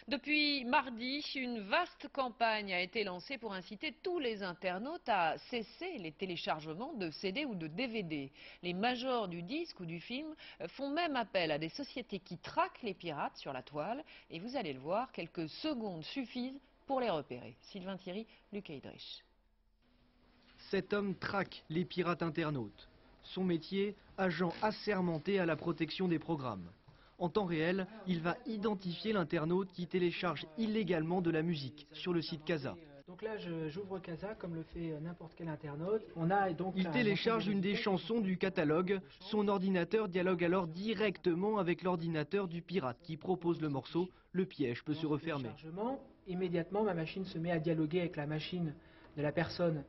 Depuis mardi, une vaste campagne a été lancée pour inciter tous les internautes à cesser les téléchargements de CD ou de DVD. Les majors du disque ou du film font même appel à des sociétés qui traquent les pirates sur la toile. Et vous allez le voir, quelques secondes suffisent pour les repérer. Sylvain Thierry, Lucas Idrich. Cet homme traque les pirates internautes. Son métier, agent assermenté à la protection des programmes. En temps réel, il va identifier l'internaute qui télécharge illégalement de la musique sur le site Casa. Donc là, j'ouvre Casa comme le fait n'importe quel internaute. Il télécharge une des chansons du catalogue. Son ordinateur dialogue alors directement avec l'ordinateur du pirate qui propose le morceau. Le piège peut se refermer. Immédiatement, ma machine se met à dialoguer avec la machine de la personne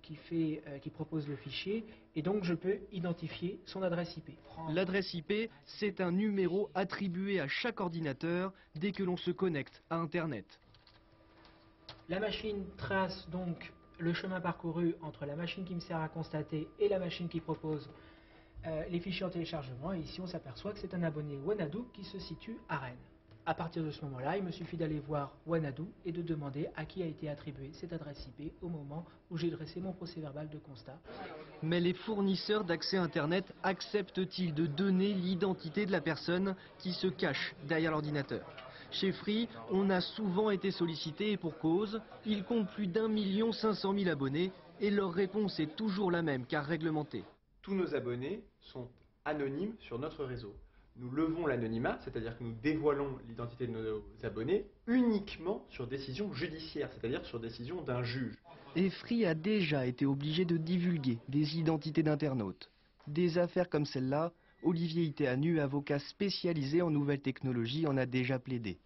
qui propose le fichier, et donc je peux identifier son adresse IP. L'adresse IP, c'est un numéro attribué à chaque ordinateur dès que l'on se connecte à Internet. La machine trace donc le chemin parcouru entre la machine qui me sert à constater et la machine qui propose les fichiers en téléchargement, et ici on s'aperçoit que c'est un abonné Wanadoo qui se situe à Rennes. À partir de ce moment-là, il me suffit d'aller voir Wanadoo et de demander à qui a été attribuée cette adresse IP au moment où j'ai dressé mon procès-verbal de constat. Mais les fournisseurs d'accès Internet acceptent-ils de donner l'identité de la personne qui se cache derrière l'ordinateur? Chez Free, on a souvent été sollicité et pour cause, ils comptent plus d'1 500 000 abonnés et leur réponse est toujours la même car réglementée. Tous nos abonnés sont anonymes sur notre réseau. Nous levons l'anonymat, c'est-à-dire que nous dévoilons l'identité de nos abonnés uniquement sur décision judiciaire, c'est-à-dire sur décision d'un juge. Et Free a déjà été obligé de divulguer des identités d'internautes. Des affaires comme celle-là, Olivier Itéanu, avocat spécialisé en nouvelles technologies, en a déjà plaidé.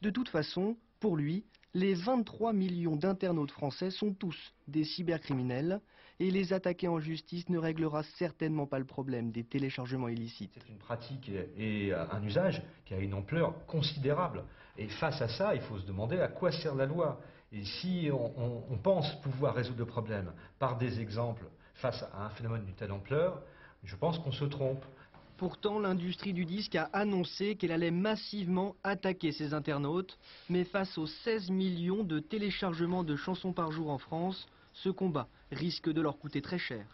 De toute façon, pour lui, les 23 millions d'internautes français sont tous des cybercriminels et les attaquer en justice ne réglera certainement pas le problème des téléchargements illicites. C'est une pratique et un usage qui a une ampleur considérable. Et face à ça, il faut se demander à quoi sert la loi. Et si on pense pouvoir résoudre le problème par des exemples face à un phénomène d'une telle ampleur, je pense qu'on se trompe. Pourtant, l'industrie du disque a annoncé qu'elle allait massivement attaquer ses internautes. Mais face aux 16 millions de téléchargements de chansons par jour en France, ce combat risque de leur coûter très cher.